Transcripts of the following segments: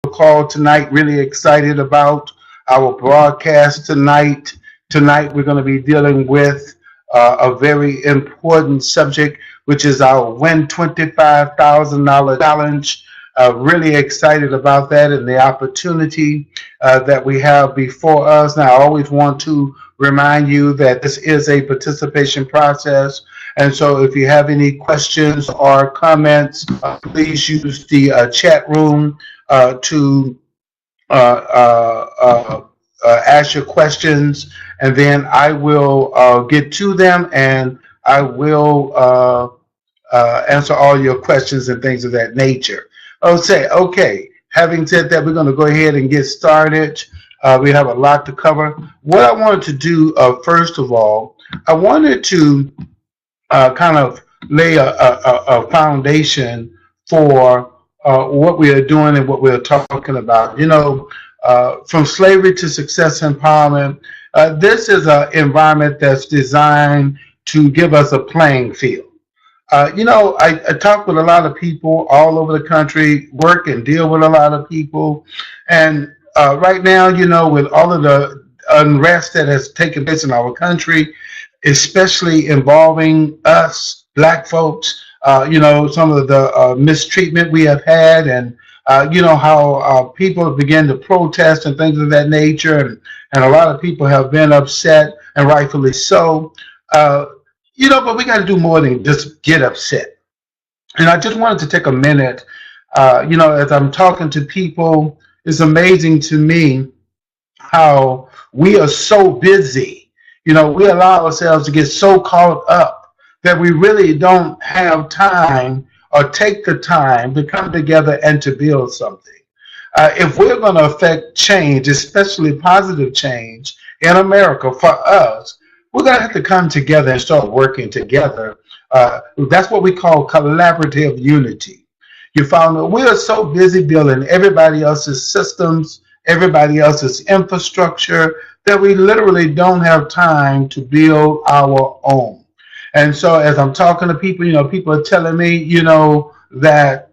call tonight. Really excited about our broadcast tonight. Tonight, we're going to be dealing with a very important subject, which is our Win $25,000 challenge. Really excited about that and the opportunity that we have before us. Now, I always want to remind you that this is a participation process. And so, if you have any questions or comments, please use the chat room to ask your questions, and then I will get to them, and I will answer all your questions and things of that nature. Okay. Having said that, we're going to go ahead and get started. We have a lot to cover. What I wanted to do, first of all, I wanted to kind of lay a foundation for what we are doing and what we're talking about. From slavery to success empowerment, this is an environment that's designed to give us a playing field. I talk with a lot of people all over the country, work and deal with a lot of people. And right now, with all of the unrest that has taken place in our country, especially involving us, black folks, some of the mistreatment we have had, and how people begin to protest and things of that nature, and a lot of people have been upset, and rightfully so. But we got to do more than just get upset. And I just wanted to take a minute, as I'm talking to people, it's amazing to me how we are so busy. We allow ourselves to get so caught up that we really don't have time or take the time to come together and to build something. If we're going to affect change, especially positive change in America for us, we're going to have to come together and start working together. That's what we call collaborative unity. You found that we are so busy building everybody else's systems, everybody else's infrastructure, that we literally don't have time to build our own. And so as I'm talking to people, people are telling me, that,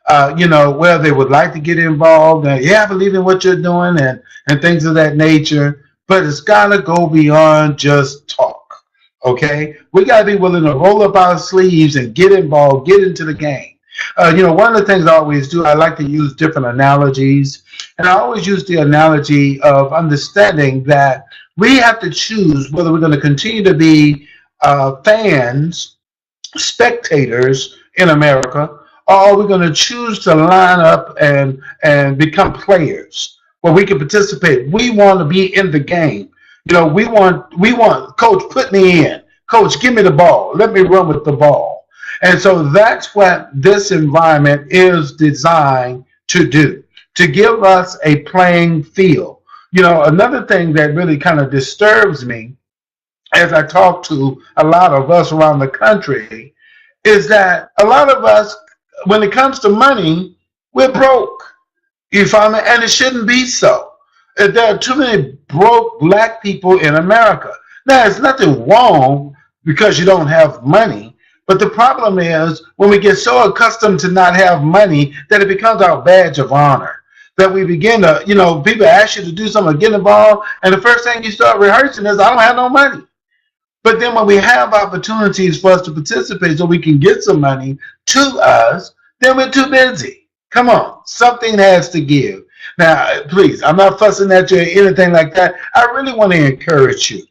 well, they would like to get involved. And, yeah, I believe in what you're doing and things of that nature. But it's got to go beyond just talk, okay? We got to be willing to roll up our sleeves and get involved, get into the game. One of the things I always do, I like to use different analogies. And I always use the analogy of understanding that we have to choose whether we're going to continue to be fans, spectators in America, or are we going to choose to line up and become players where we can participate? We want to be in the game. We want, coach, put me in. Coach, give me the ball. Let me run with the ball. And so that's what this environment is designed to do, to give us a playing field. Another thing that really kind of disturbs me as I talk to a lot of us around the country is that a lot of us, when it comes to money, we're broke. You find me? And it shouldn't be so. There are too many broke black people in America. Now, there's nothing wrong because you don't have money. But the problem is when we get so accustomed to not have money that it becomes our badge of honor. That we begin to, people ask you to do something, get involved, and the first thing you start rehearsing is, I don't have no money. But then when we have opportunities for us to participate so we can get some money to us, then we're too busy. Come on, something has to give. Now, please, I'm not fussing at you or anything like that. I really want to encourage you.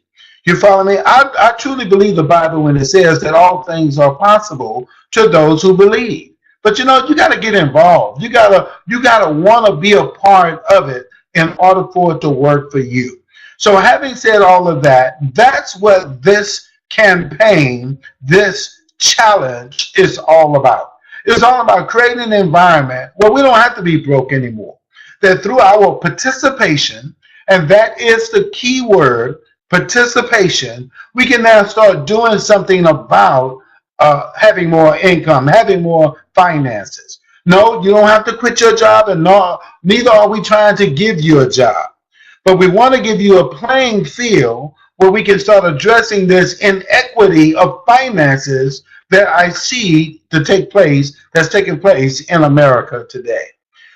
You follow me? I truly believe the Bible when it says that all things are possible to those who believe. But you got to get involved. You gotta want to be a part of it in order for it to work for you. So having said all of that, that's what this campaign, this challenge is all about. It's all about creating an environment where we don't have to be broke anymore. That through our participation, and that is the key word, participation, we can now start doing something about having more income, having more finances. No, you don't have to quit your job, and neither are we trying to give you a job. But we want to give you a playing field where we can start addressing this inequity of finances that I see to take place, that's taking place in America today.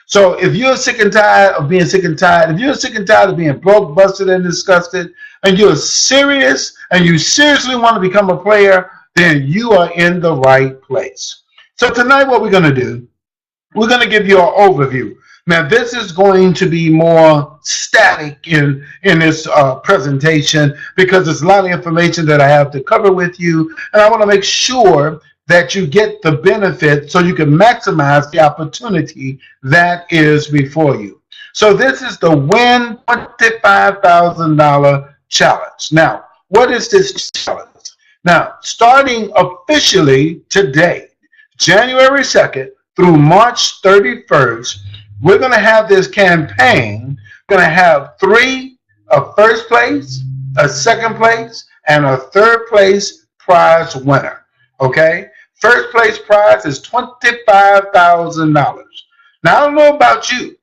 So if you're sick and tired of being sick and tired, if you're sick and tired of being broke, busted, and disgusted, and you're serious and you seriously want to become a player, then you are in the right place. So tonight what we're going to do, we're going to give you an overview. Now this is going to be more static in this presentation because there's a lot of information that I have to cover with you, and I want to make sure that you get the benefit so you can maximize the opportunity that is before you. So this is the Win $25,000 Challenge. Now, what is this challenge? Now, starting officially today, January 2nd through March 31st, we're going to have this campaign. We're going to have a first place, a second place, and a third place prize winner. Okay? First place prize is $25,000. Now, I don't know about you,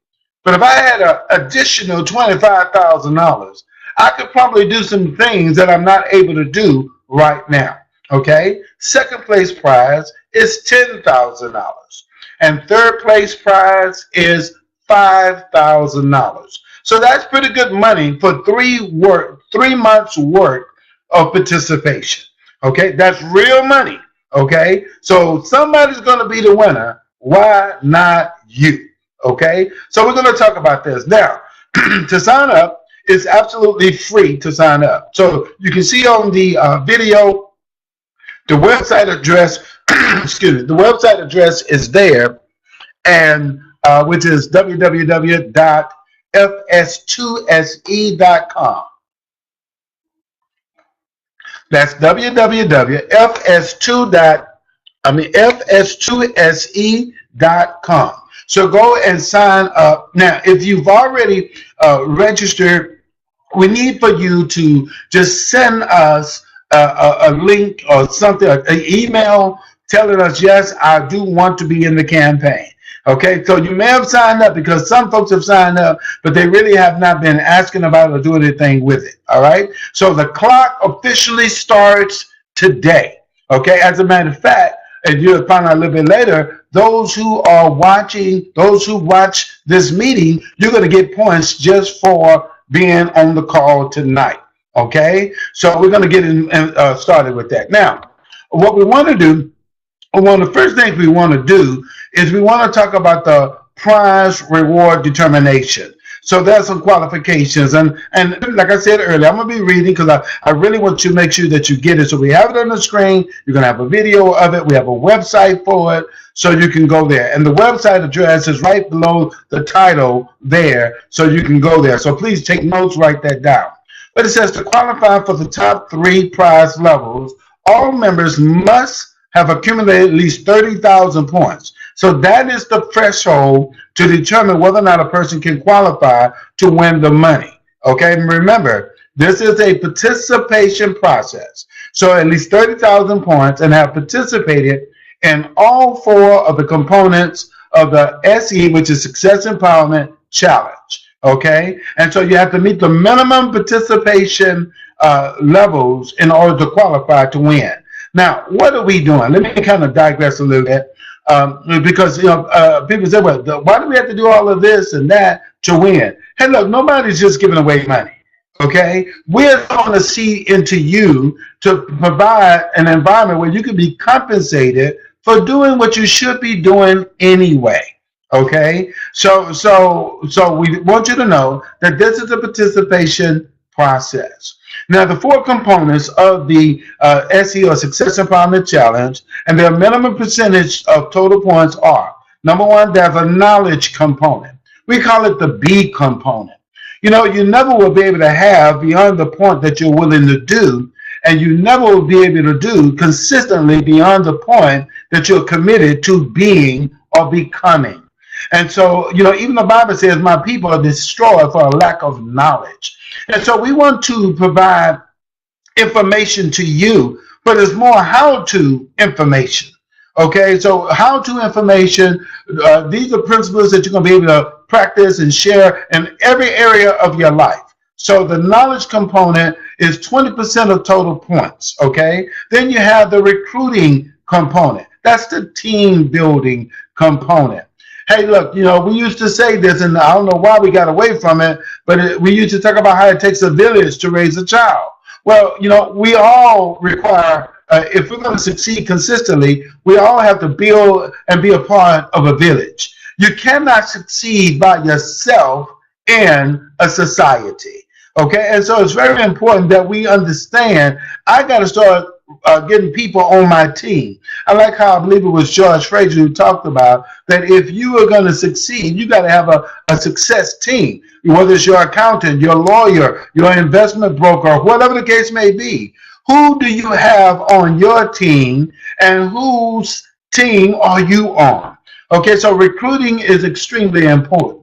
but if I had an additional $25,000, I could probably do some things that I'm not able to do right now. Okay? Second place prize is $10,000. And third place prize is $5,000. So that's pretty good money for 3 months work of participation. Okay? That's real money. Okay, so somebody's going to be the winner. Why not you? Okay, so we're going to talk about this now. To sign up, it's absolutely free to sign up. So you can see on the video, the website address. Excuse me, the website address is there, and which is www.FS2SE.com. That's FS2SE.com. So go and sign up. Now, if you've already registered, we need for you to just send us a link or something, an email telling us, yes, I do want to be in the campaign. Okay, so you may have signed up because some folks have signed up, but they really have not been asking about it or doing anything with it. All right, so the clock officially starts today. Okay, as a matter of fact, and you'll find out a little bit later, those who are watching, those who watch this meeting, you're going to get points just for being on the call tonight. Okay, so we're going to get started with that. Now, what we want to do, one of the first things we want to do is we want to talk about the prize reward determination. So there's some qualifications, and like I said earlier, I'm going to be reading because I really want you to make sure that you get it. So we have it on the screen. You're going to have a video of it. We have a website for it, so you can go there. And the website address is right below the title there, so you can go there. So please take notes, write that down. But it says to qualify for the top 3 prize levels, all members must have accumulated at least 30,000 points. So that is the threshold to determine whether or not a person can qualify to win the money. Okay, and remember, this is a participation process. So at least 30,000 points and have participated in all 4 of the components of the SE, which is Success Empowerment Challenge. Okay, and so you have to meet the minimum participation levels in order to qualify to win. Now, what are we doing? Let me kind of digress a little bit because people say, well, why do we have to do all of this and that to win? Hey, look, nobody's just giving away money. Okay, we're going to see into you to provide an environment where you can be compensated for doing what you should be doing anyway. Okay, so we want you to know that this is a participation process. Now, the 4 components of the SE or Success Empowerment Challenge and their minimum percentage of total points are, number 1, there's a knowledge component. We call it the B component. You know, you never will be able to have beyond the point that you're willing to do, and you never will be able to do consistently beyond the point that you're committed to being or becoming. And so, you know, even the Bible says, my people are destroyed for a lack of knowledge. And so we want to provide information to you, but it's more how-to information. Okay, so how-to information, these are principles that you're going to be able to practice and share in every area of your life. So the knowledge component is 20% of total points, okay? Then you have the recruiting component. That's the team building component. Hey, look, we used to say this, and I don't know why we got away from it, but we used to talk about how it takes a village to raise a child. Well, we all require, if we're going to succeed consistently, we all have to build and be a part of a village. You cannot succeed by yourself in a society. Okay, and so it's very important that we understand I got to start getting people on my team. I like how I believe it was George Fraser who talked about that if you are going to succeed, you got to have a success team, whether it's your accountant, your lawyer, your investment broker, whatever the case may be. Who do you have on your team and whose team are you on? Okay, so recruiting is extremely important.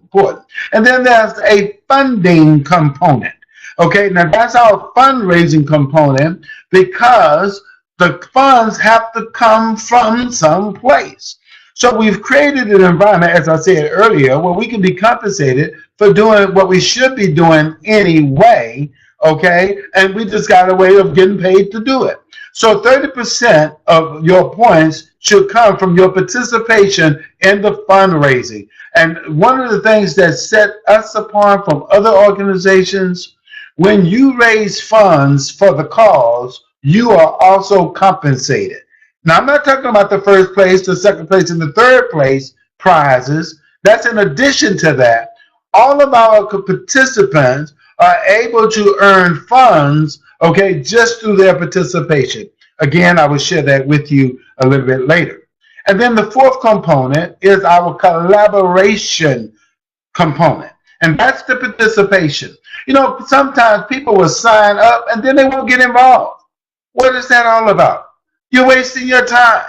And then there's a funding component. Okay, now that's our fundraising component because the funds have to come from some place. So we've created an environment, as I said earlier, where we can be compensated for doing what we should be doing anyway, okay? And we just got a way of getting paid to do it. So 30% of your points should come from your participation in the fundraising. And one of the things that set us apart from other organizations, when you raise funds for the cause, you are also compensated. Now, I'm not talking about the first place, the second place, and the third place prizes. That's in addition to that. All of our participants are able to earn funds, okay, just through their participation. Again, I will share that with you a little bit later. And then the fourth component is our collaboration component. And that's the participation. Sometimes people will sign up and then they won't get involved. What is that all about? You're wasting your time.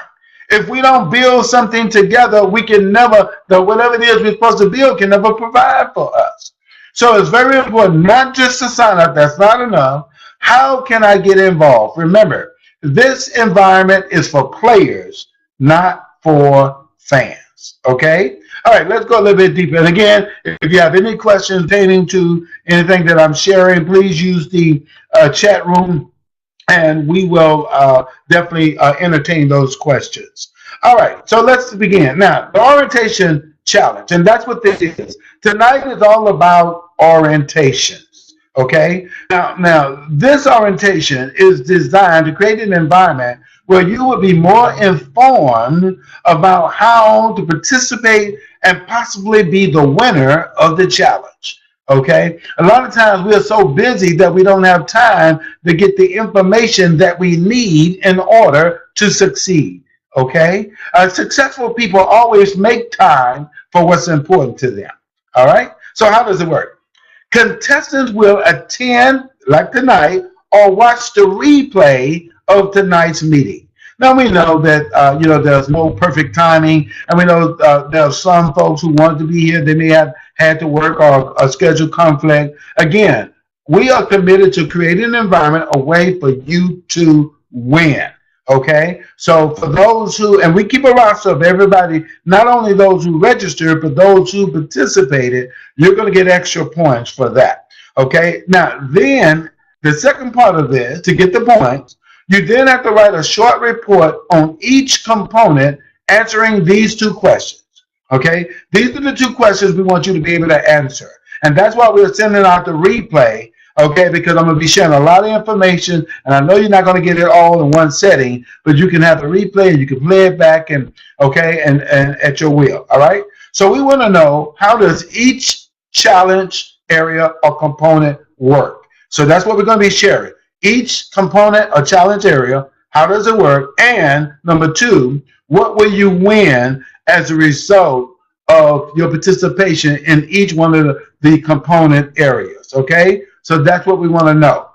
If we don't build something together, we can never, whatever it is we're supposed to build can never provide for us. So it's very important not just to sign up. That's not enough. How can I get involved? Remember, this environment is for players, not for fans. Okay? All right, let's go a little bit deeper. And again, if you have any questions pertaining to anything that I'm sharing, please use the chat room, and we will definitely entertain those questions. All right, so let's begin. Now, the orientation challenge, and that's what this is. Tonight is all about orientations. Okay? Now, this orientation is designed to create an environment where you will be more informed about how to participate and possibly be the winner of the challenge. Okay? A lot of times we are so busy that we don't have time to get the information that we need in order to succeed. Okay? Successful people always make time for what's important to them. All right? So how does it work? Contestants will attend, like tonight, or watch the replay of tonight's meeting. Now we know that there's no perfect timing, and we know there are some folks who want to be here. They may have had to work or a schedule conflict. Again, we are committed to creating an environment, a way for you to win. Okay, so for those who, and we keep a roster of everybody, not only those who registered, but those who participated, you're going to get extra points for that. Okay, now then the second part of this, to get the points, you then have to write a short report on each component answering these two questions. Okay, these are the two questions we want you to be able to answer, and that's why we're sending out the replay. Okay, because I'm going to be sharing a lot of information, and I know you're not going to get it all in one setting, but you can have the replay and you can play it back and at your will. All right. So we want to know, how does each challenge area or component work? So that's what we're going to be sharing. Each component or challenge area, how does it work? And number two, what will you win as a result of your participation in each one of the component areas? Okay. So that's what we want to know.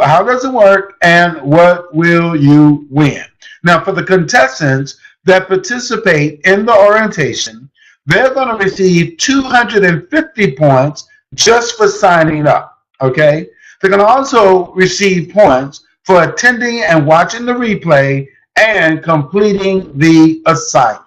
How does it work, and what will you win? Now, for the contestants that participate in the orientation, they're going to receive 250 points just for signing up. Okay? They're going to also receive points for attending and watching the replay and completing the assignment.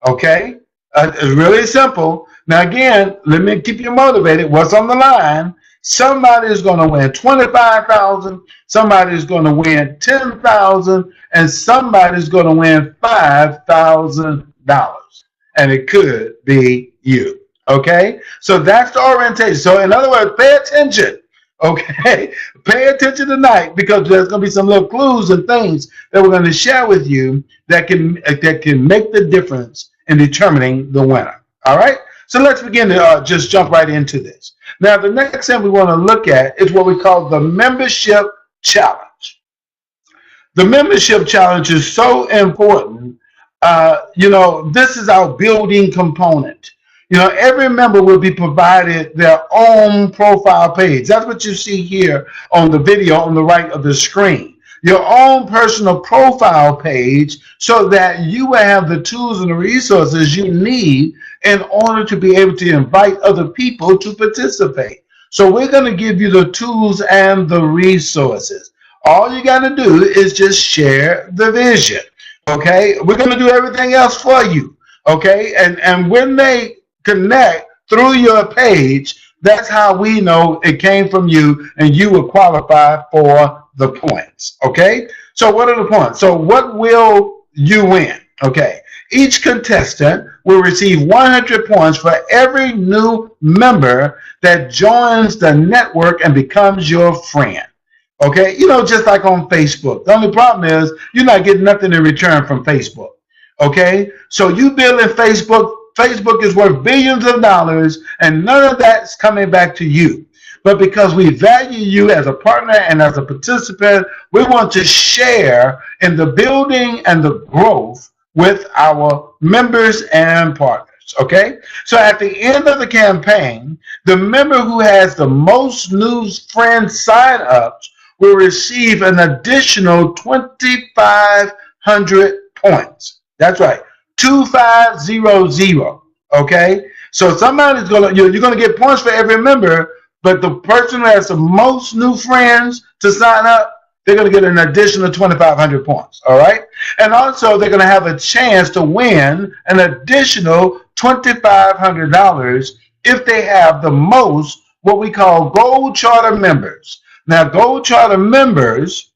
Okay? It's really simple. Now, again, let me keep you motivated. What's on the line? Somebody is going to win $25,000, somebody is going to win $10,000, and somebody is going to win $5,000. and it could be you. Okay, so that's the orientation. So in other words, pay attention. Okay, pay attention tonight, because there's going to be some little clues and things that we're going to share with you that can make the difference in determining the winner. All right, so let's begin to just jump right into this. Now, the next thing we want to look at is what we call the membership challenge. The membership challenge is so important. This is our building component. Every member will be provided their own profile page. That's what you see here on the video on the right of the screen. Your own personal profile page, so that you will have the tools and the resources you need in order to be able to invite other people to participate. So we're going to give you the tools and the resources. All you got to do is just share the vision. Okay? We're going to do everything else for you. Okay? And when they connect through your page, that's how we know it came from you and you will qualify for the points. Okay, so what are the points? So what will you win? Okay, each contestant will receive 100 points for every new member that joins the network and becomes your friend. Okay, just like on Facebook. The only problem is you're not getting nothing in return from Facebook. Okay, so you building Facebook is worth billions of dollars, and none of that's coming back to you. But because we value you as a partner and as a participant, we want to share in the building and the growth with our members and partners. Okay? So at the end of the campaign, the member who has the most new friend sign-ups will receive an additional 2,500 points. That's right. 2500. Okay, so somebody's you're gonna get points for every member, but the person who has the most new friends to sign up, they're gonna get an additional 2,500 points. All right, and also they're gonna have a chance to win an additional $2,500 if they have the most what we call Gold Charter members. Now, Gold Charter members,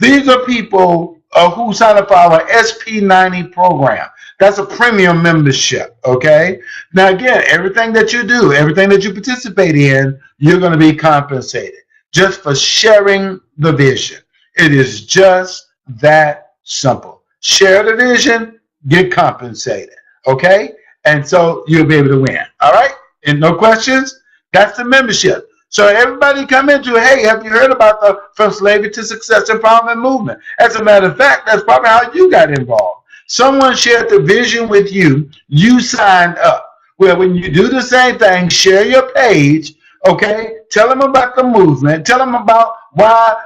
these are people who sign up for our SP90 program. That's a premium membership, okay? Now, again, everything that you do, everything that you participate in, you're going to be compensated just for sharing the vision. It is just that simple. Share the vision, get compensated, okay? And so you'll be able to win, all right? And no questions? That's the membership. So everybody come into, hey, have you heard about the From Slavery to Success Empowerment movement? As a matter of fact, that's probably how you got involved. Someone shared the vision with you, you signed up. Well, when you do the same thing, share your page, okay? Tell them about the movement. Tell them about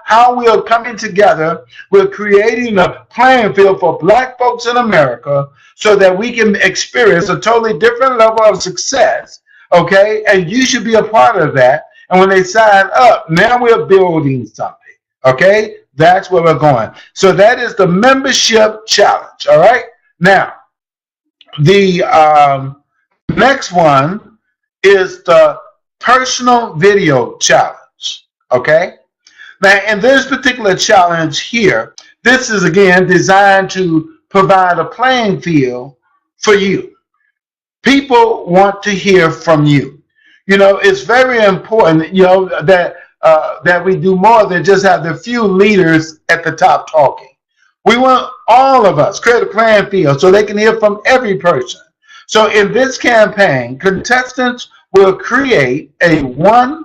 how we are coming together. We're creating a playing field for Black folks in America so that we can experience a totally different level of success, okay? And you should be a part of that. And when they sign up, now we're building something, okay? That's where we're going. So that is the membership challenge, all right? Now, the next one is the personal video challenge, okay? Now, in this particular challenge here, this is, again, designed to provide a playing field for you. People want to hear from you. It's very important, that we do more than just have the few leaders at the top talking. We want all of us create a playing field so they can hear from every person. So in this campaign, contestants will create a 1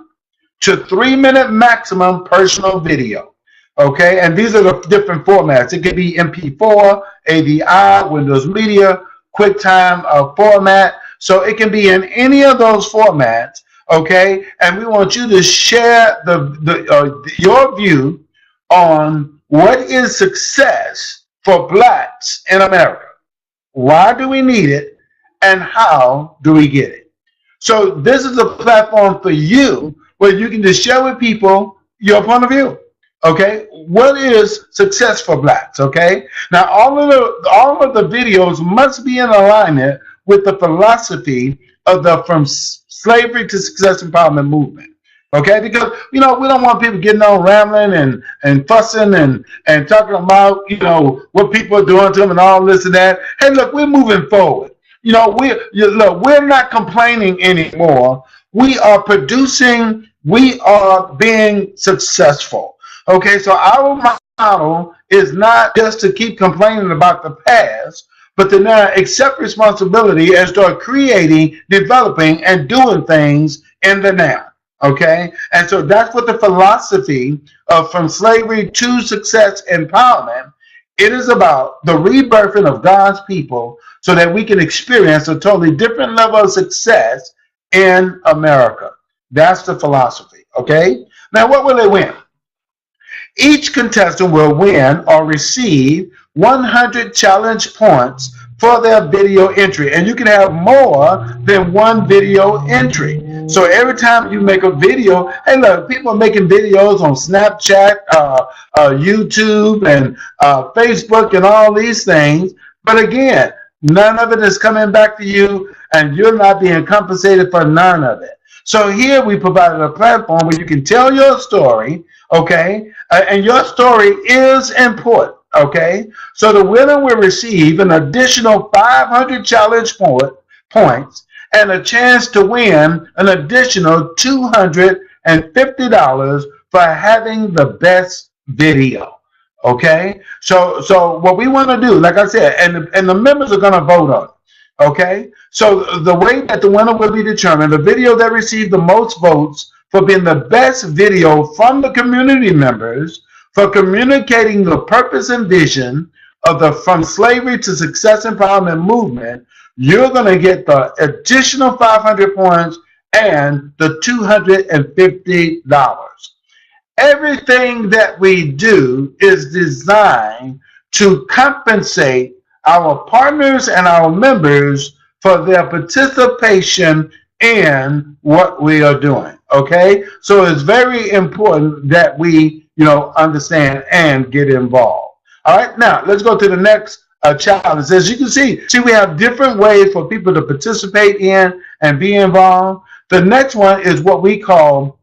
to 3 minute maximum personal video. Okay, and these are the different formats. It could be MP4, AVI, Windows Media, QuickTime format. So it can be in any of those formats, okay? And we want you to share your view on what is success for Blacks in America. Why do we need it, and how do we get it? So this is a platform for you where you can just share with people your point of view. Okay, what is success for Blacks? Okay, now all of the videos must be in alignment with the philosophy of the From Slavery to Success Empowerment movement. Okay, because we don't want people getting on rambling and fussing and talking about what people are doing to them and all this and that. Hey, look, we're moving forward. Look, we're not complaining anymore. We are producing. We are being successful. Okay, so our model is not just to keep complaining about the past, but to now accept responsibility and start creating, developing, and doing things in the now. Okay, and so that's what the philosophy of From Slavery to Success Empowerment. It is about the rebirthing of God's people so that we can experience a totally different level of success in America. That's the philosophy. Okay, now what will they win? Each contestant will win or receive 100 challenge points for their video entry, and you can have more than one video entry. So every time you make a video, hey, look, people are making videos on Snapchat, YouTube, and Facebook, and all these things. But again, none of it is coming back to you, and you're not being compensated for none of it. So here we provided a platform where you can tell your story, okay, and your story is important. Okay, so the winner will receive an additional 500 challenge points and a chance to win an additional $250 for having the best video. Okay, so what we want to do, like I said, and the members are going to vote on it. Okay, so the way that the winner will be determined, the video that received the most votes for being the best video from the community members for communicating the purpose and vision of the From Slavery to Success Empowerment movement, you're going to get the additional 500 points and the $250. Everything that we do is designed to compensate our partners and our members for their participation in what we are doing. Okay, so it's very important that we understand and get involved. All right, now let's go to the next challenge. As you can see, we have different ways for people to participate in and be involved. The next one is what we call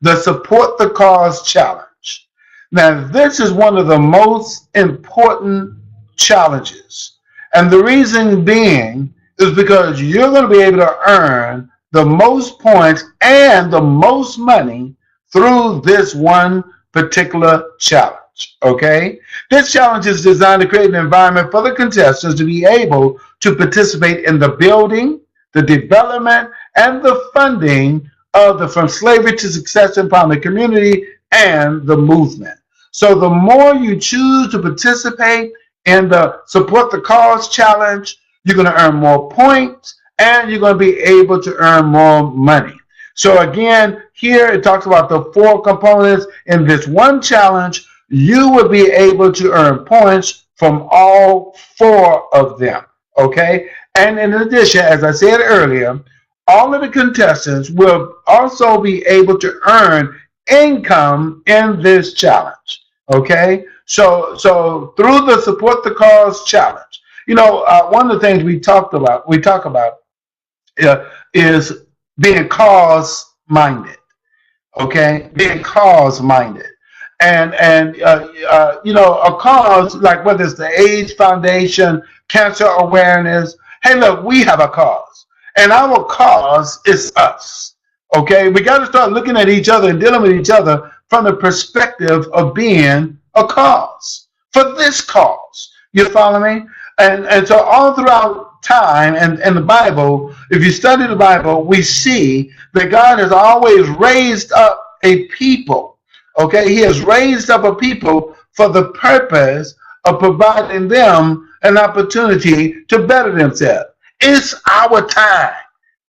the Support the Cause Challenge. Now, this is one of the most important challenges. And the reason being is because you're going to be able to earn the most points and the most money through this one particular challenge. Okay, this challenge is designed to create an environment for the contestants to be able to participate in the building, the development, and the funding of the From Slavery to Success Empowerment community and the movement. So the more you choose to participate in the Support the Cause Challenge, you're going to earn more points and you're going to be able to earn more money. So again, here it talks about the 4 components. In this one challenge, you will be able to earn points from all 4 of them, okay? And in addition, as I said earlier, all of the contestants will also be able to earn income in this challenge, okay? So through the Support the Cause Challenge, one of the things we talk about is being cause-minded, okay? Being cause-minded. And a cause, like whether it's the AIDS Foundation, cancer awareness, hey, look, we have a cause. And our cause is us, okay? We got to start looking at each other and dealing with each other from the perspective of being a cause, for this cause. You follow me? And so all throughout time and the Bible, if you study the Bible, we see that God has always raised up a people. Okay, he has raised up a people for the purpose of providing them an opportunity to better themselves. It's our time.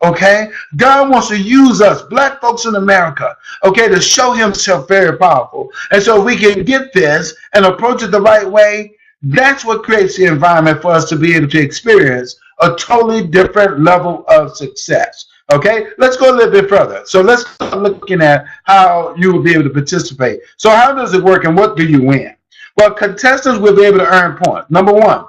Okay, God wants to use us, black folks in America, okay, to show himself very powerful. And so if we can get this and approach it the right way, that's what creates the environment for us to be able to experience a totally different level of success. Okay, let's go a little bit further. So let's start looking at how you will be able to participate. So how does it work and what do you win? Well, contestants will be able to earn points. Number one,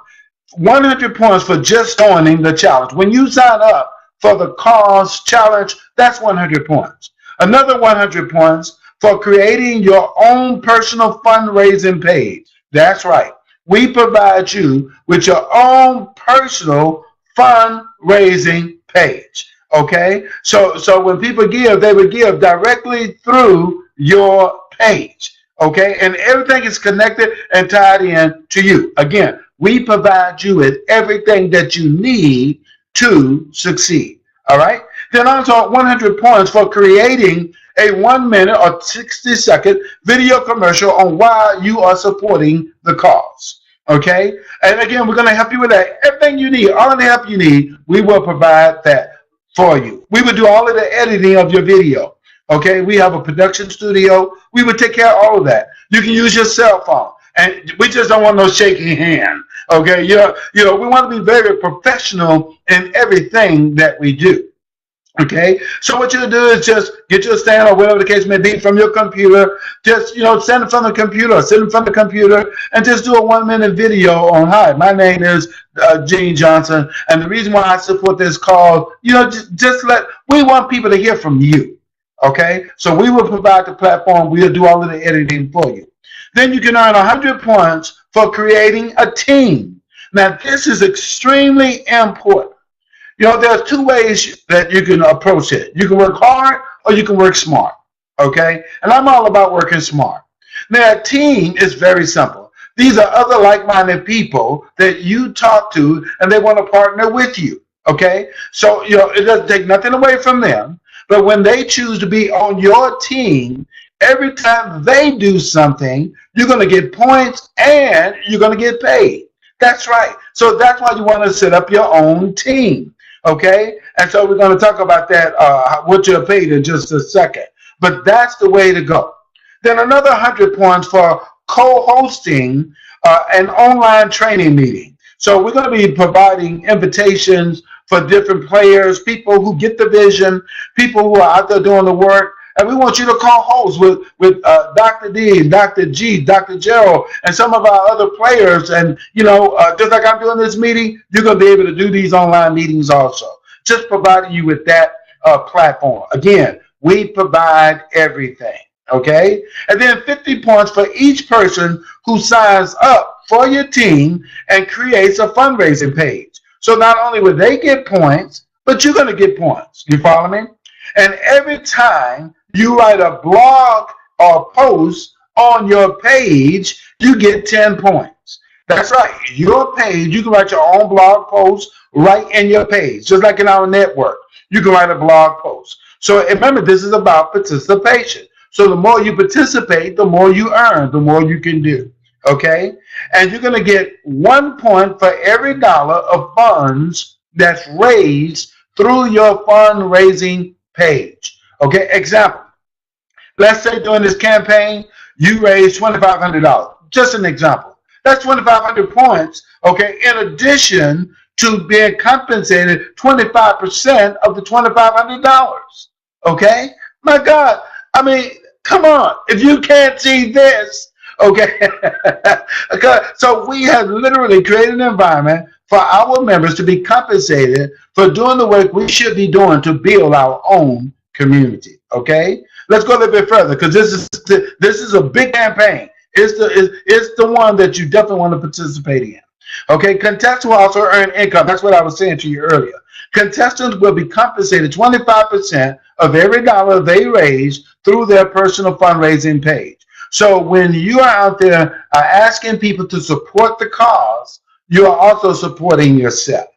100 points for just joining the challenge. When you sign up for the cause challenge, that's 100 points. Another 100 points for creating your own personal fundraising page. That's right. We provide you with your own personal fundraising page. Okay, so when people give, they would give directly through your page. Okay, and everything is connected and tied in to you. Again, we provide you with everything that you need to succeed. All right. Then also 100 points for creating a 1 minute or 60-second video commercial on why you are supporting the cause. Okay. And again, we're going to help you with that. Everything you need, all of the help you need, we will provide that for you. We will do all of the editing of your video. Okay. We have a production studio. We will take care of all of that. You can use your cell phone. And we just don't want no shaking hand. Okay, you know, we want to be very professional in everything that we do. Okay, so what you do is just get your stand or whatever the case may be from your computer. Just, stand in front of the computer, sit in front of the computer, and just do a 1 minute video on, hi, my name is Gene Johnson, and the reason why I support this cause, we want people to hear from you. Okay, so we will provide the platform. We'll do all of the editing for you. Then you can earn 100 points for creating a team. Now, this is extremely important. There's two ways that you can approach it. You can work hard or you can work smart, okay? And I'm all about working smart. Now, a team is very simple. These are other like-minded people that you talk to and they want to partner with you, okay? So, it doesn't take nothing away from them, but when they choose to be on your team, every time they do something, you're going to get points and you're going to get paid. That's right. So that's why you want to set up your own team. Okay. And so we're going to talk about that, what you're paid in just a second. But that's the way to go. Then another 100 points for co-hosting an online training meeting. So we're going to be providing invitations for different players, people who get the vision, people who are out there doing the work. And we want you to co-host with Dr. D, Dr. G, Dr. Gerald, and some of our other players. And, just like I'm doing this meeting, you're going to be able to do these online meetings also. Just providing you with that platform. Again, we provide everything, okay? And then 50 points for each person who signs up for your team and creates a fundraising page. So not only will they get points, but you're going to get points. You follow me? And every time you write a blog or post on your page, you get 10 points. That's right. Your page, you can write your own blog post right in your page, just like in our network. You can write a blog post. So remember, this is about participation. So the more you participate, the more you earn, the more you can do. Okay? And you're going to get 1 point for every dollar of funds that's raised through your fundraising page. Okay, example. Let's say during this campaign, you raised $2,500. Just an example. That's 2,500 points, okay, in addition to being compensated 25% of the $2,500. Okay? My God, I mean, come on. If you can't see this, okay. Okay. So we have literally created an environment for our members to be compensated for doing the work we should be doing to build our own community. Okay, let's go a little bit further because this is a big campaign. It's the one that you definitely want to participate in. Okay, contestants will also earn income. That's what I was saying to you earlier. Contestants will be compensated 25% of every dollar they raise through their personal fundraising page. So when you are out there asking people to support the cause, you are also supporting yourself.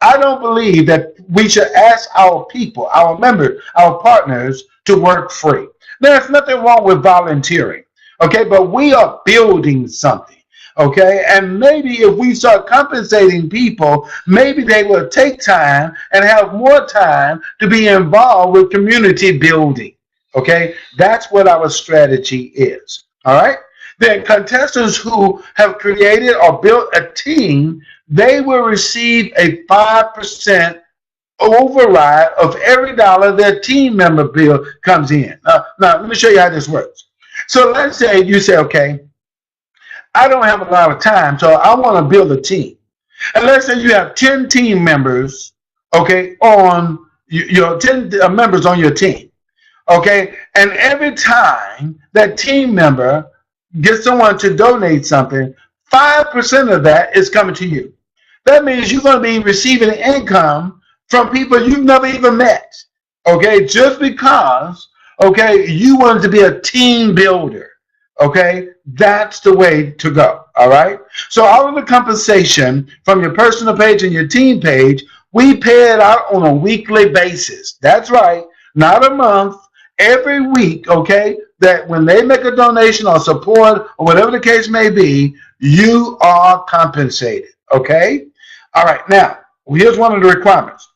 I don't believe that we should ask our people, our members, our partners to work free. There's nothing wrong with volunteering, okay? But we are building something, okay? And maybe if we start compensating people, maybe they will take time and have more time to be involved with community building, okay? That's what our strategy is, all right? Then contestants who have created or built a team, they will receive a 5% override of every dollar their team member bill comes in. Now, let me show you how this works. So let's say you say, okay, I don't have a lot of time, so I want to build a team. And let's say you have 10 team members, okay, on your 10 members on your team, okay? And every time that team member get someone to donate something, 5% of that is coming to you. That means you're going to be receiving income from people you've never even met. Okay, just because, okay, you wanted to be a team builder. Okay, that's the way to go. All right. So all of the compensation from your personal page and your team page, we pay it out on a weekly basis. That's right, not a month. Every week, okay, that when they make a donation or support or whatever the case may be, you are compensated. Okay. All right. Now, here's one of the requirements.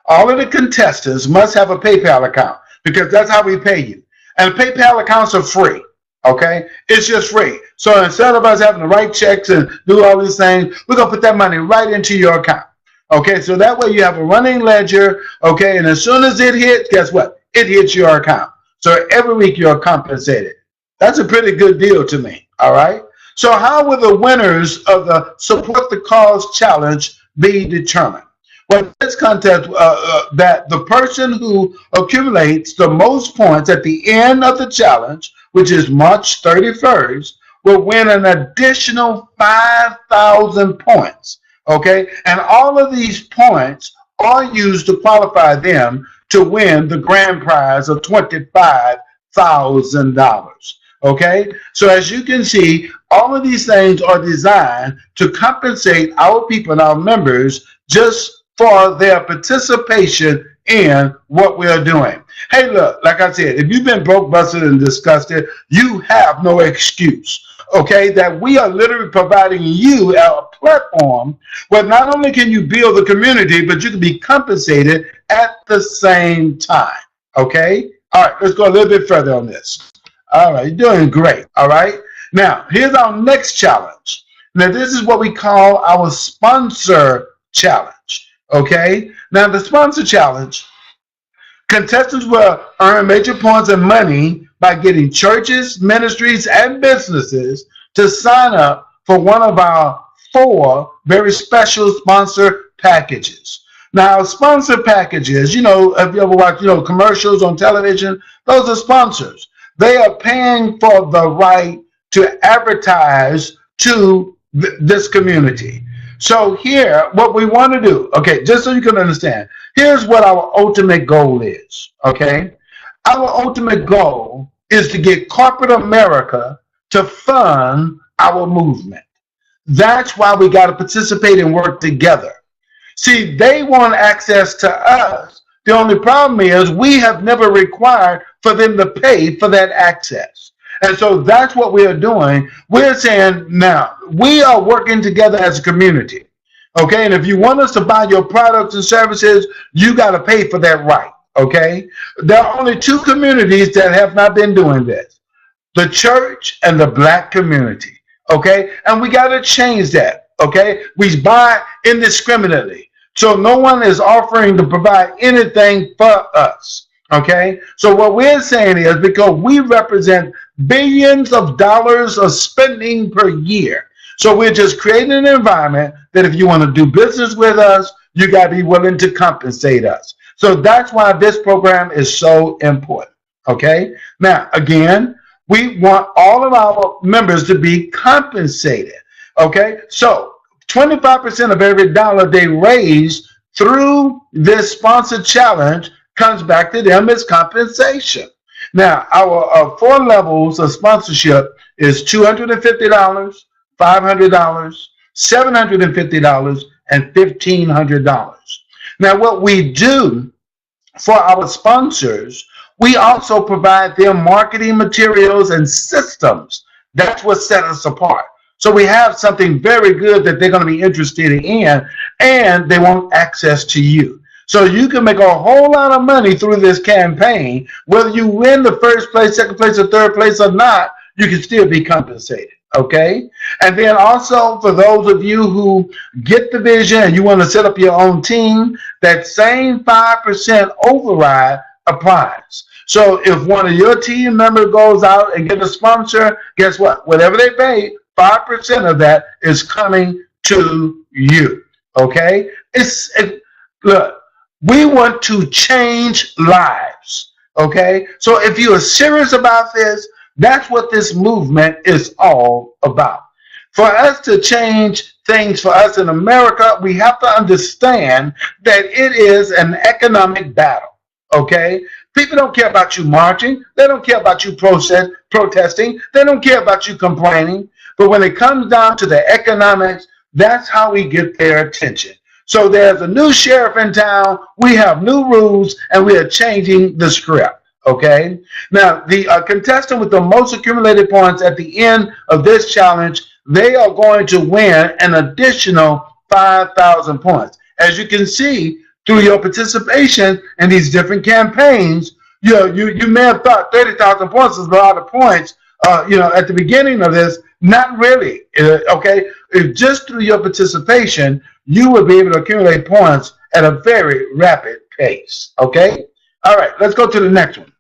All of the contestants must have a PayPal account because that's how we pay you. And PayPal accounts are free. Okay, it's just free. So instead of us having to write checks and do all these things, we're gonna put that money right into your account. Okay, so that way you have a running ledger. Okay, and as soon as it hits, guess what? It hits your account. So every week you're compensated. That's a pretty good deal to me. All right. So how will the winners of the Support the Cause Challenge be determined? Well, this contest, that the person who accumulates the most points at the end of the challenge, which is March 31st, will win an additional 5,000 points. Okay, and all of these points are used to qualify them to win the grand prize of $25,000. Okay, so as you can see, all of these things are designed to compensate our people and our members just for their participation in what we are doing. Hey, look, like I said, if you've been broke, busted, and disgusted, you have no excuse. Okay, that we are literally providing you a platform where not only can you build the community, but you can be compensated at the same time. Okay, all right, let's go a little bit further on this. All right, you're doing great. All right, now here's our next challenge. Now, this is what we call our sponsor challenge. Okay, now the sponsor challenge, contestants will earn major points and money by getting churches, ministries, and businesses to sign up for one of our 4 very special sponsor packages. Now, sponsor packages, you know, if you ever watch, commercials on television, those are sponsors. They are paying for the right to advertise to this community. So here, what we want to do, okay, just so you can understand, here's what our ultimate goal is, okay? Our ultimate goal is to get corporate America to fund our movement. That's why we got to participate and work together. See, they want access to us. The only problem is we have never required for them to pay for that access. And so that's what we are doing. We're saying now, we are working together as a community. Okay, and if you want us to buy your products and services, you got to pay for that right. Okay, there are only 2 communities that have not been doing this: the church and the Black community. Okay, and we got to change that. Okay, we buy indiscriminately, so no one is offering to provide anything for us. Okay, so what we're saying is, because we represent billions of dollars of spending per year, so we're just creating an environment that if you want to do business with us, you got to be willing to compensate us. So that's why this program is so important. Okay, now again, we want all of our members to be compensated. Okay, so 25% of every dollar they raise through this sponsored challenge comes back to them as compensation. Now, our 4 levels of sponsorship is $250, $500, $750, and $1,500. Now, what we do for our sponsors, we also provide them marketing materials and systems. That's what sets us apart. So we have something very good that they're going to be interested in, and they want access to you. So you can make a whole lot of money through this campaign. Whether you win the first place, second place, or third place or not, you can still be compensated. Okay? And then also, for those of you who get the vision and you want to set up your own team, that same 5% override applies. So if one of your team members goes out and gets a sponsor, guess what? Whatever they pay, 5% of that is coming to you. Okay? Look, we want to change lives. Okay? So if you are serious about this, that's what this movement is all about. For us to change things for us in America, we have to understand that it is an economic battle. Okay? People don't care about you marching. They don't care about you protesting. They don't care about you complaining. But when it comes down to the economics, that's how we get their attention. So there's a new sheriff in town. We have new rules, and we are changing the script. Okay? Now, the contestant with the most accumulated points at the end of this challenge, they are going to win an additional 5,000 points. As you can see, through your participation in these different campaigns, you may have thought 30,000 points is a lot of points, at the beginning of this. Not really, okay? If just through your participation, you will be able to accumulate points at a very rapid pace, okay? All right, let's go to the next one.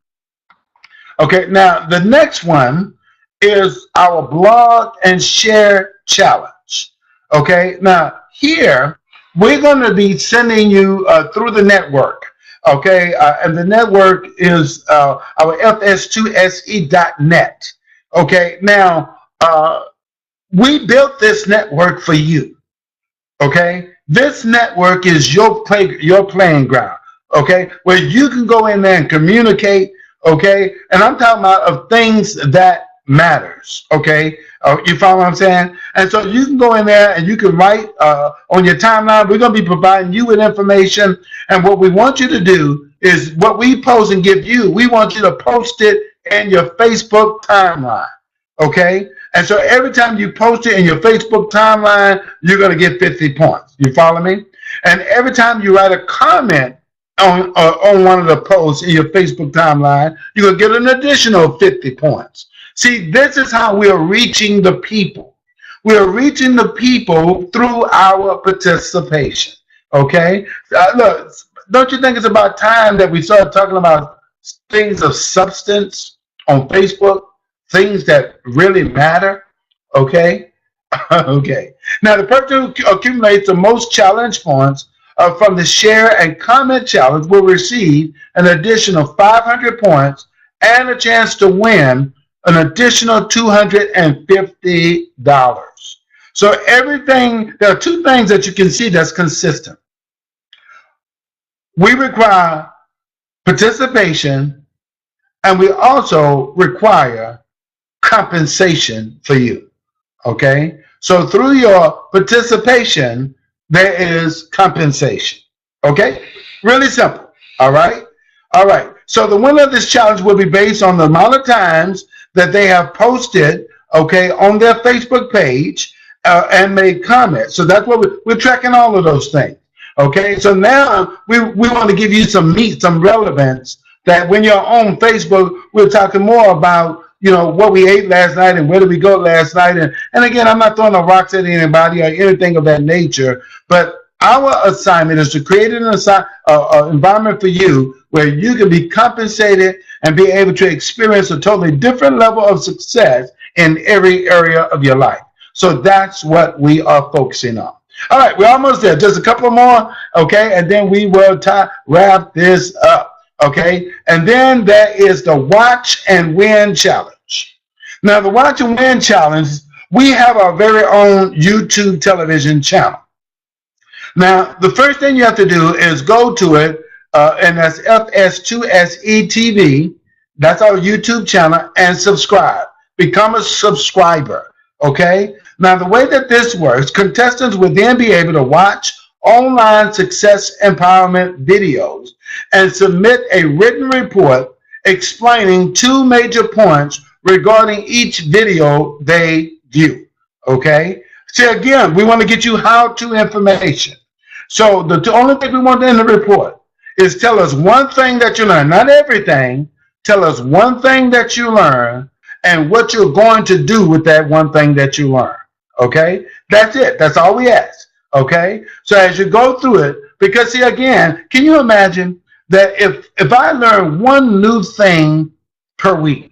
Okay, now the next one is our blog and share challenge. Okay, now here we're going to be sending you through the network. Okay, and the network is our FS2SE.net. Okay, now we built this network for you. Okay, this network is your playing ground. Okay, where you can go in there and communicate. Okay, and I'm talking about of things that matters. Okay, you follow what I'm saying? And so you can go in there and you can write on your timeline. We're going to be providing you with information, and what we want you to do is what we post and give you, we want you to post it in your Facebook timeline. Okay, and so every time you post it in your Facebook timeline, you're going to get 50 points. You follow me? And every time you write a comment on one of the posts in your Facebook timeline, you're going to get an additional 50 points. See, this is how we are reaching the people. We are reaching the people through our participation. Okay? Look, don't you think it's about time that we start talking about things of substance on Facebook? Things that really matter? Okay? Okay. Now, the person who accumulates the most challenge points from the share and comment challenge will receive an additional 500 points and a chance to win an additional $250. So everything, there are two things that you can see that's consistent. We require participation, and we also require compensation for you. Okay? So through your participation, there is compensation. Okay? Really simple. All right? All right. So the winner of this challenge will be based on the amount of times that they have posted, okay, on their Facebook page and made comments. So that's what we're tracking all of those things. Okay? So now we want to give you some meat, some relevance, that when you're on Facebook, we're talking more about, what we ate last night and where did we go last night. And again, I'm not throwing no rocks at anybody or anything of that nature, but our assignment is to create an environment for you where you can be compensated and be able to experience a totally different level of success in every area of your life. So that's what we are focusing on. All right, we're almost there. Just a couple more, okay, and then we will wrap this up. Okay, and then there is the Watch and Win Challenge. Now, the Watch and Win Challenge, we have our very own YouTube television channel. Now, the first thing you have to do is go to it, and that's FS2SE TV. That's our YouTube channel, and subscribe. Become a subscriber, okay? Now, the way that this works, contestants will then be able to watch online success empowerment videos and submit a written report explaining 2 major points regarding each video they view. Okay? See, again, we want to get you how-to information. So the only thing we want in the report is tell us one thing that you learn, not everything. Tell us one thing that you learn and what you're going to do with that one thing that you learn. Okay? That's it. That's all we ask. Okay? So as you go through it, because see, again, can you imagine that if I learn one new thing per week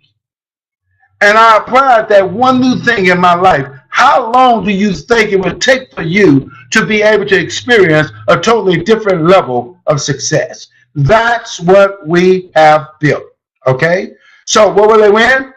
and I applied that one new thing in my life, how long do you think it would take for you to be able to experience a totally different level of success? That's what we have built. Okay? So what will they win?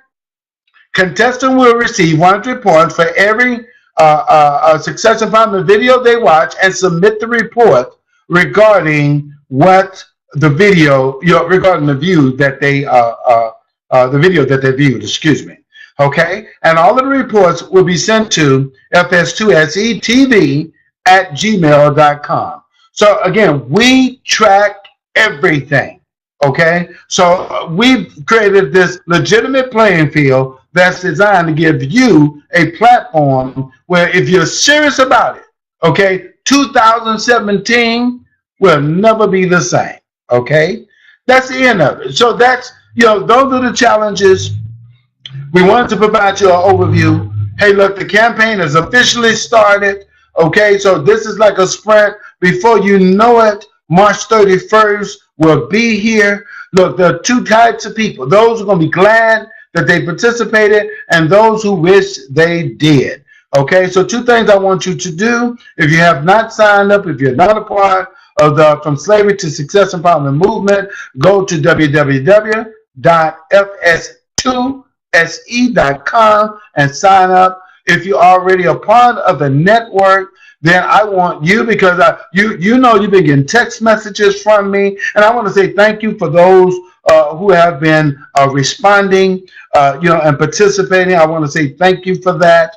Contestant will receive 100 points for every a success empowerment video they watch and submit the report regarding what the video, regarding the view that they, the video that they viewed, excuse me. Okay, and all of the reports will be sent to FS2SE TV at gmail.com. So again, we track everything. Okay, so we've created this legitimate playing field that's designed to give you a platform where if you're serious about it, okay, 2017 will never be the same. Okay, that's the end of it. So that's, those are the challenges. We wanted to provide you an overview. Hey, look, the campaign has officially started. Okay, so this is like a sprint. Before you know it, March 31st will be here. Look, there are two types of people. Those who are going to be glad that they participated and those who wish they did. Okay, so two things I want you to do. If you have not signed up, if you're not a part of the From Slavery to Success Empowerment movement, go to www.fs2se.com and sign up. If you're already a part of the network, then I want you, because you know you've been getting text messages from me, and I want to say thank you for those who have been responding, and participating. I want to say thank you for that.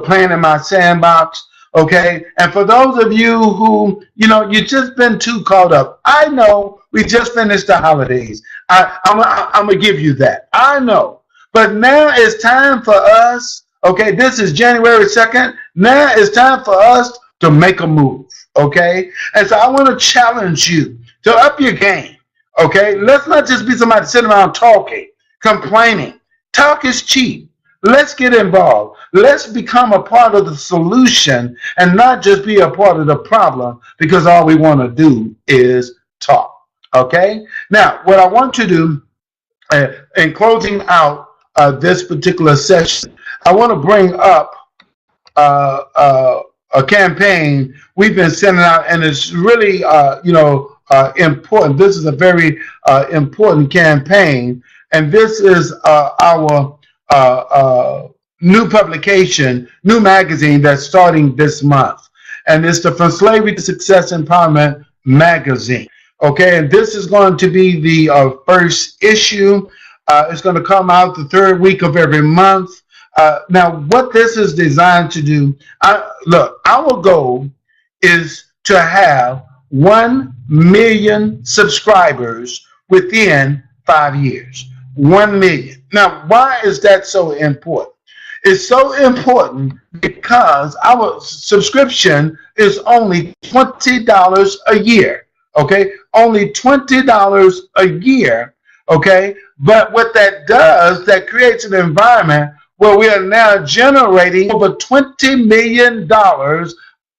Playing in my sandbox. Okay, and for those of you who, you just been too caught up. I know we just finished the holidays. I'm gonna give you that. I know, but now it's time for us. Okay, this is January 2nd. Now it's time for us to make a move. Okay, and so I want to challenge you to up your game. Okay, let's not just be somebody sitting around talking, complaining. Talk is cheap. Let's get involved. Let's become a part of the solution and not just be a part of the problem, because all we want to do is talk. Okay, now what I want to do in closing out this particular session, I want to bring up a campaign we've been sending out, and it's really important. This is a very important campaign, and this is our new publication, new magazine that's starting this month, and it's the From Slavery to Success Empowerment magazine. Okay, and this is going to be the first issue. It's going to come out the third week of every month. Now, what this is designed to do, look, our goal is to have 1 million subscribers within 5 years. 1 million. Now, why is that so important? It's so important because our subscription is only $20 a year. Okay, only $20 a year. Okay, but what that does, that creates an environment where we are now generating over $20 million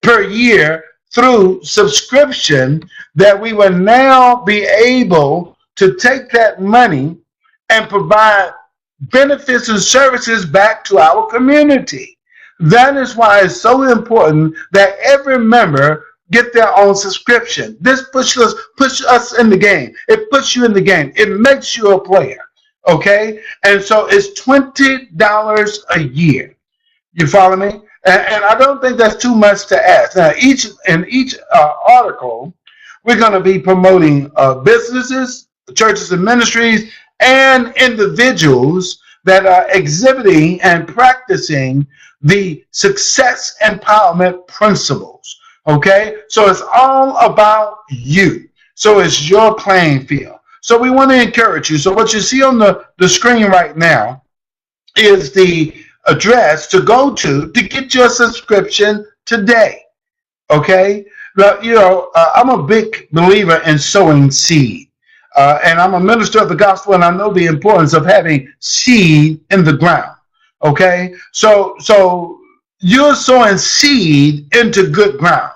per year through subscription, that we will now be able to take that money and provide benefits and services back to our community. That is why it's so important that every member get their own subscription. This pushes us in the game. It puts you in the game. It makes you a player. Okay? And so it's $20 a year. You follow me? And I don't think that's too much to ask. Now, in each article, we're going to be promoting businesses, churches and ministries, and individuals that are exhibiting and practicing the success empowerment principles. Okay, so it's all about you. So it's your playing field. So we want to encourage you. So what you see on the screen right now is the address to go to get your subscription today. Okay, but, I'm a big believer in sowing seed. And I'm a minister of the gospel, and I know the importance of having seed in the ground. Okay, so you're sowing seed into good ground.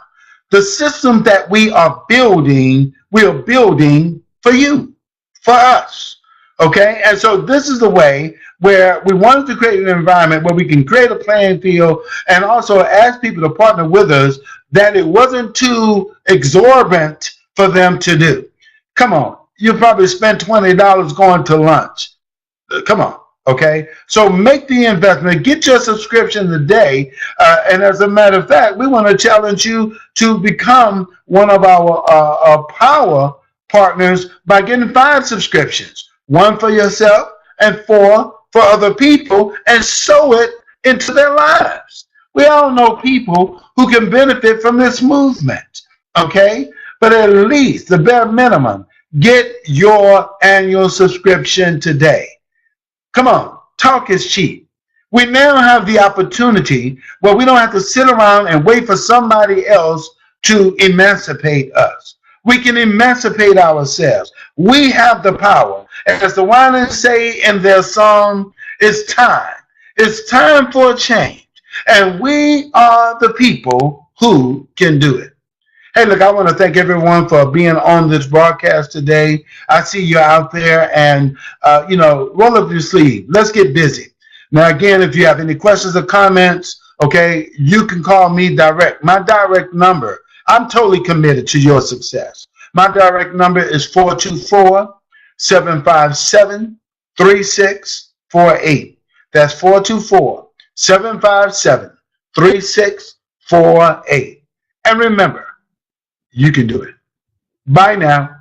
The system that we are building for you, for us. Okay, and so this is the way where we wanted to create an environment where we can create a playing field and also ask people to partner with us, that it wasn't too exorbitant for them to do. Come on. You probably spent $20 going to lunch. Come on. Okay, so make the investment, get your subscription today. And as a matter of fact, we want to challenge you to become one of our power partners by getting 5 subscriptions, 1 for yourself and 4 for other people, and sow it into their lives. We all know people who can benefit from this movement. Okay, but at least the bare minimum, get your annual subscription today. Come on, talk is cheap. We now have the opportunity where we don't have to sit around and wait for somebody else to emancipate us. We can emancipate ourselves. We have the power. As the Winans say in their song, it's time. It's time for a change. And we are the people who can do it. Hey, look, I want to thank everyone for being on this broadcast today. I see you out there, and, roll up your sleeve. Let's get busy. Now, again, if you have any questions or comments, okay, you can call me direct. My direct number, I'm totally committed to your success. My direct number is 424-757-3648. That's 424-757-3648. And remember, you can do it. Bye now.